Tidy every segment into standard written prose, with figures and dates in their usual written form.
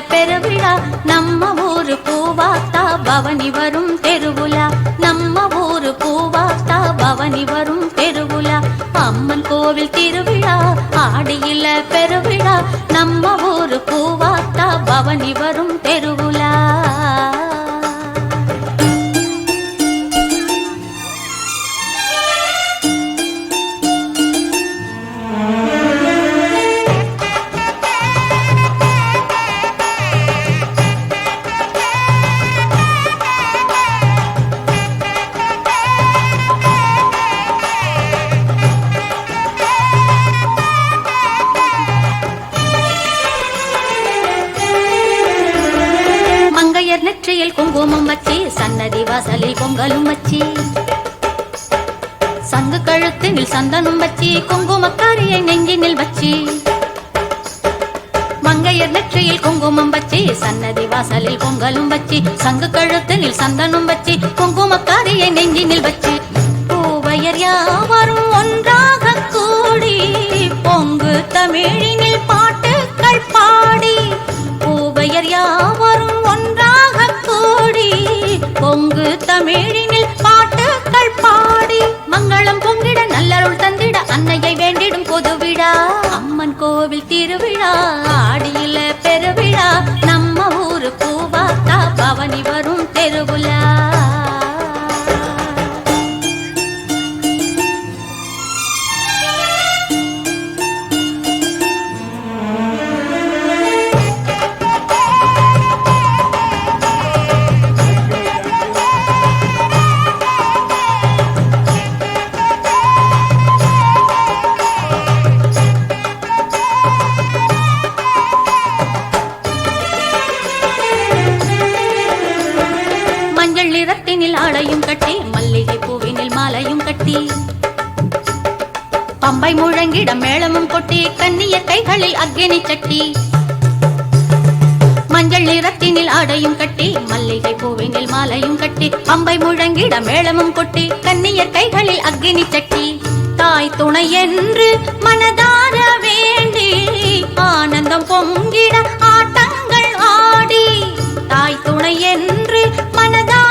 பெருவிழா நம்ம ஊரு பூவாத்தா பவனி வரும் தெருவுலா. நம்ம ஊரு பூவாத்தா பவனி வரும் தெருவுலா. அம்மன் கோவில் திருவிழா ஆடியில பெருவிழா நம்ம ஊரு பூவாத்தா பவனி வரும் தெருவுலா. நெற்றியில் குங்குமம் வச்சி சன்னதி வாசலில் பொங்கலும் வச்சி சங்கு கழுத்தினில் சந்தனம் வச்சி குங்குமக்காரியை நெஞ்சினில் வச்சி. மங்கையர் நெற்றியில் குங்குமம் வச்சி சன்னதி வாசலில் பொங்கலும் வச்சி சங்கு கழுத்தினில் சந்தனம் வச்சி குங்குமக்காரியை நெஞ்சினில் வச்சி. பூவையர் யாவரும் ஒன்றாக கூடி பொங்கு தமிழினில் பாட்டுக்கள் பாடி. பூவையர் யாவரும் ஒன்றாக கூடி பொங்கு தமிழினில் பாட்டுக்கள் பாடி. மங்களம் பொங்கிட நல்லருள் தந்திட அன்னையை வேண்டிடும் பொதுவிழா. அம்மன் கோவில் திருவிழா ஆடியில பெருவிழா நம்ம ஊரு பூவாத்தா பவனி வரும் தெருவுலா. ஆடையும் கட்டி மல்லிகை பூவினில் மாலையும் கட்டி பம்பை முழங்கிட மேளமும் கொட்டி கன்னிய கைகளில் அக்னி சட்டி. மஞ்சள் நிறத்தினில் ஆடையும் கட்டி மல்லிகை பூவினில் மாலையும் கட்டி பம்பை முழங்கிட மேளமும் கொட்டி கன்னியர் கைகளில் அக்னி சட்டி. தாய் துணை என்று மனதார வேண்டி ஆனந்தம் பொங்கிட ஆட்டங்கள் ஆடி. தாய் துணை என்று மனதார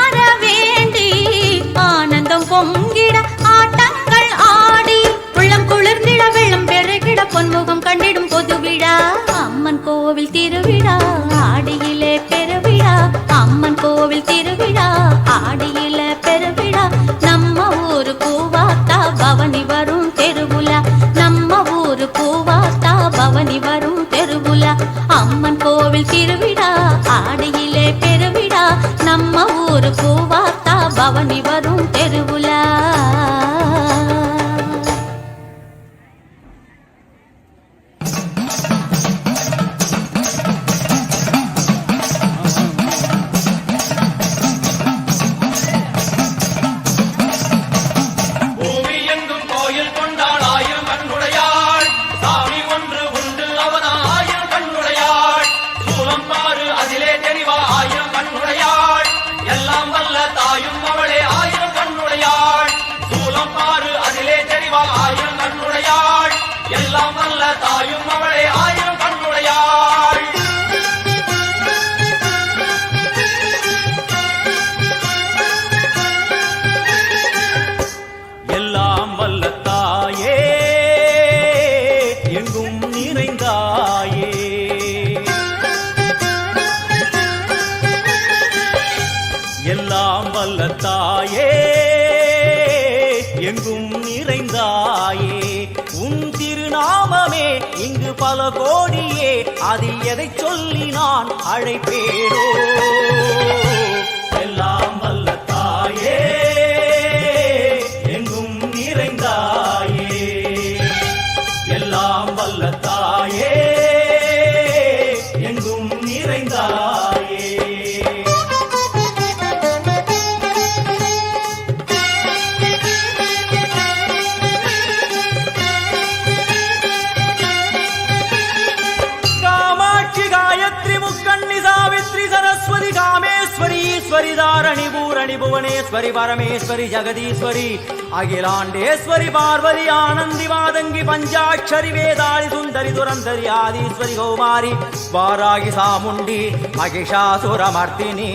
ஆனந்தம் பொங்கிட ஆட்டங்கள் ஆடி. உள்ளம் குளிர்ந்திட வெள்ளம் பெருகிட பொன்முகம் கண்டிடும் பொதுவிழா. அம்மன் கோவில் திருவிழா ஆடியிலே பெருவிழா. அம்மன் கோவில் திருவிழா ஆடியில பெருவிழா நம்ம ஊரு பூவாத்தா பவனி வரும் தெருவுலா. நம்ம ஊரு பூவாத்தா பவனி வரும் தெருவுலா. அம்மன் கோவில் திருவிழா ஆடியிலே பெருவிழா நம்ம ஊரு பூவாத்தா பவனி வரும் தெருவுலா. எல்லாம் வல்ல தாயும் அவளே ஆயிரம் கண்ணுடையாள். எல்லாம் வல்ல தாயே எங்கும் நிறைந்தாயே. எல்லாம் வல்ல தாயே எங்கும் நிறைந்தாயே. உன் திருநாமமே இங்கு பல கோடியே அதில் எதை சொல்லி நான் அழைப்பேனோ. எல்லாம் வல்ல தாயே எங்கும் நிறைந்தாயே. எல்லாம் வல்ல தாயே எங்கும் நிறைந்தாயே. காமாட்சி காயத்ரி முக்கண்ணி சாவித்ரி சரஸ்வதி காமேஸ்வரி மகேஸ்வரி பரமேஸ்வரி ஜெகதீஸ்வரி அகிலாண்டேஸ்வரி பார்வதி ஆனந்தி மாதங்கி பஞ்சாட்சரி வேதாளி சுந்தரி துரந்தரி ஆதீஸ்வரி கௌமாரி வாராகி சாமுண்டி மகிஷாசுரமர்த்தினி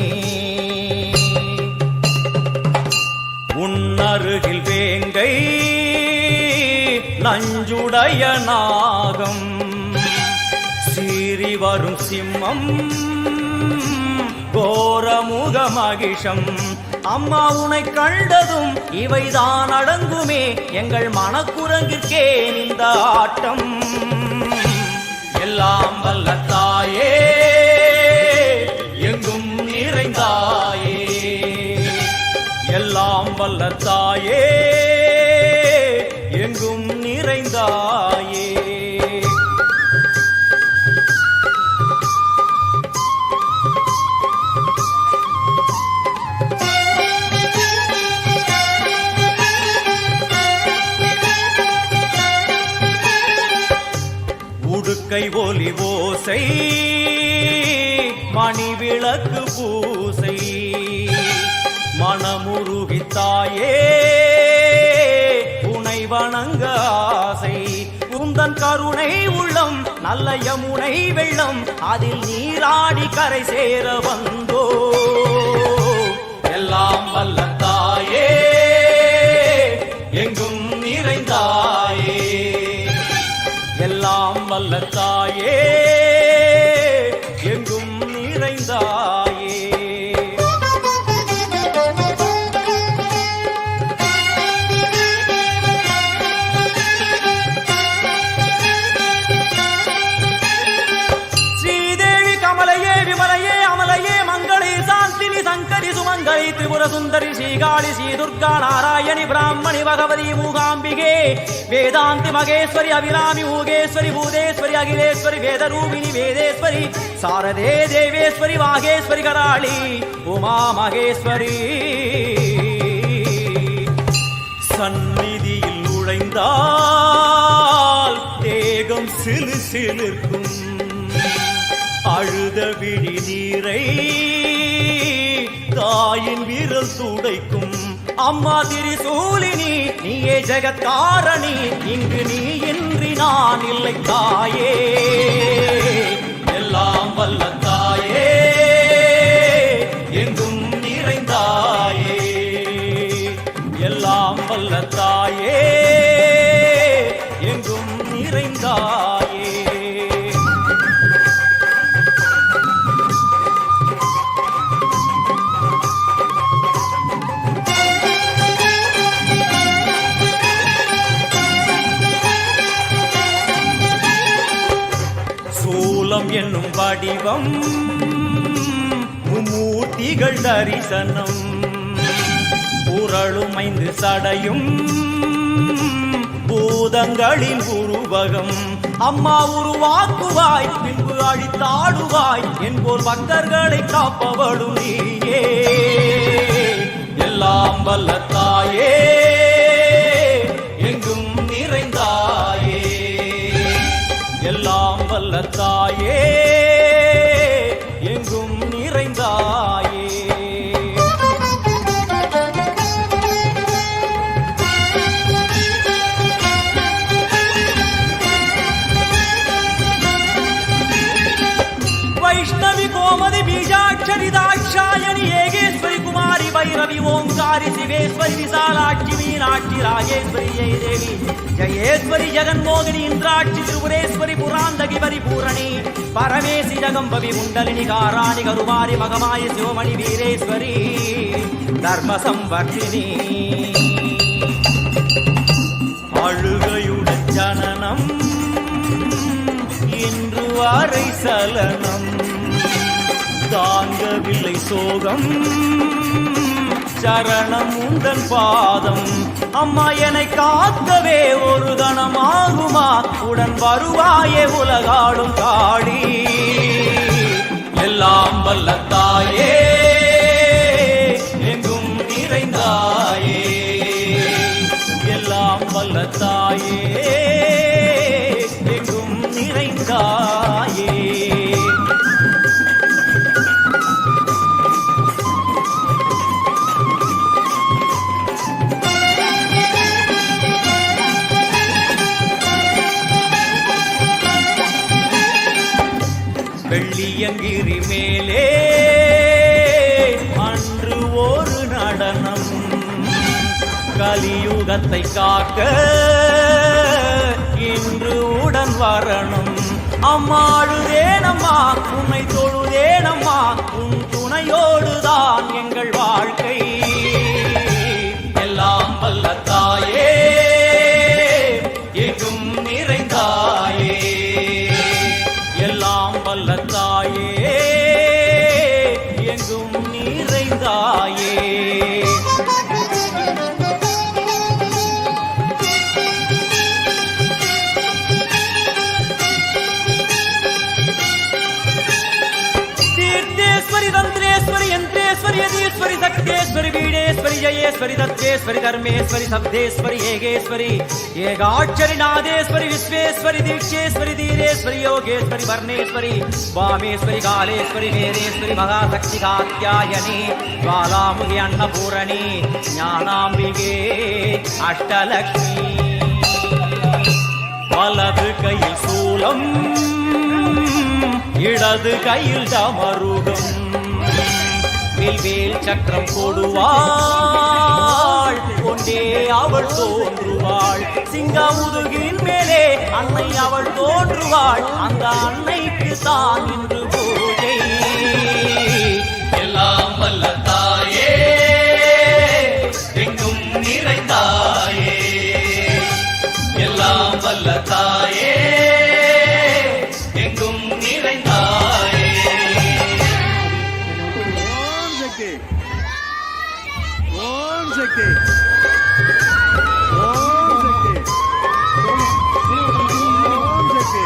உன்னருகில் வேங்கை நஞ்சுடைய நாகம் சீறி வரும் சிம்மம் கோரமுக மகிஷம் அம்மா உனை கண்டதும் இவைதான் அடங்குமே எங்கள் மனக்குரங்கிற்கே இந்த ஆட்டம் எல்லாம் வல்ல தாயே எங்கும் நிறைந்தாயே எல்லாம் வல்ல தாயே எங்கும் நிறைந்தாயே உடுக்கை ஒலி ஓசை மணி விளக்கு பூசை மனமுருகித்தாயே உனை வணங்க ஆசை உந்தன் கருணை உள்ளம் நல்ல யமுனை வெள்ளம் அதில் நீராடி கரை சேர வந்தோ எல்லாம் வல்ல தாயே எங்கும் நிறைந்தாயே எல்லாம் வல்ல தாயே எங்கும் நிறைந்தாயே சுமங்கலி திரிபுர சுந்தரி ஸ்ரீகாளி ஸ்ரீ துர்கா நாராயணி பிராமணி பகவதி மூகாம்பிகே வேதாந்தி மகேஸ்வரி அபிராமி மூகேஸ்வரி பூதேஸ்வரி அகிலேஸ்வரி வேதரூபிணி வேதேஸ்வரி சாரதே தேவேஸ்வரி வாகேஸ்வரி கராளி உமா மகேஸ்வரி சந்நிதியில் நுழைந்தால் தேகம் சிலு சிலிர்க்கும் அழுத விழி நீரை தாயின் வீரல் துடைக்கும் அம்மா திரிசூலினி நீயே ஜெகத்காரணி இங்கு நீ இன்றி நான் இல்லை தாயே எல்லாம் வல்ல தாயே எங்கும் நிறைந்தாயே எல்லாம் வல்ல தாயே எங்கும் நிறைந்தாயே என்னும் வடிவம் மும்மூர்த்திகள் தரிசனம் புரளுமைந்து சடையும் பூதங்களின் உருவகம் அம்மா உருவாக்குவாய் பின்பு அழித்தாடுவாய் என்போர் பக்தர்களை காப்பவளும் நீயே எல்லாம் வல்ல தாயே எங்கும் நிறைந்தாயே எல்லாம் வல்ல தாயே எங்கும் நிறைந்தாயே வைஷ்ணவி கோமதி பீஜாட்சரி தாட்சாயணி ஏகேஸ்வரி குமாரி பைரவி ஓங்காரி சிவேஸ்வரி விசாலாட்சி மீனாட்சி ராஜேஸ்வரி ஜெயதேவி ஜயேஸ்வரி ஜெகன்மோகினி இந்திராட்சி திரிபுரேஸ்வரி புராந்தகி பரிபூரணி பரமேசி ஜகம்பவி குண்டலினி காராணி கருமாரி மகமாயி சிவமணி வீரேஸ்வரி தர்ம சம்வர்த்தினி அழுகையுடன் ஜனனம் இன்று வரை சலனம் தாங்கவில்லை சோகம் சரணம் உந்தன் பாதம் அம்மா என்னை காக்கவே ஒரு கணமாகுமா உடன் வருவாயே உலகாடும் காடி எல்லாம் வல்ல தாயே எங்கும் நிறைந்தாயே எல்லாம் வல்ல தாயே எங்கும் நிறைந்தாயே புளியங்கிரி மேலே அன்று ஒரு நடனம் கலியுகத்தை காக்க இன்று உடன் வரணும். அம்மாழுதேனம்மா உன்னை தொழுதேனம்மா உன் துணையோடுதான் எங்கள் வாழ்க்கை. எல்லாம் வல்ல தாயே எங்கும் நிறைந்தாயே, எல்லாம் வல்ல தாயே எங்கும் நிறைந்தாயே. तंत्रेश्वरी यंत्रेश्वरी यदीश्वरी शक्तेश्वरी वीणेश्वरी जयेश्वरी दत्तेश्वरी धर्मेश्वरी शब्देश्वरी येगेश्वरी येगाक्षरी नादेश्वरी विश्वेश्वरी दीक्षेश्वरी धीरेश्वरी योगेश्वरी वर्णेश्वरी वामेश्वरी कालेश्वरी वेदेश्वरी महाशक्ति कात्यायनी ज्वालामुखी अन्नपूरणी ज्ञानाम्बिके अष्टलक्ष्मी. वलது கையில் சூலம் இடது கையில் டமருகம் வேல் சக்கரம் போடுவாள் கொண்டே அவள் தோன்றுவாள். சிங்க முதுகின் மேலே அன்னை அவள் தோன்றுவாள். அந்த அன்னைக்கு தான் இன்று பூஜை. எல்லாம் வல்ல தாயே எங்கும் நிறைந்தாயே, எல்லாம் வல்ல தாயே எங்கும் நிறைந்தாயே. ஓம் சக்தி, ஓம் சக்தி, ஓம் சக்தி, ஓம் சக்தி.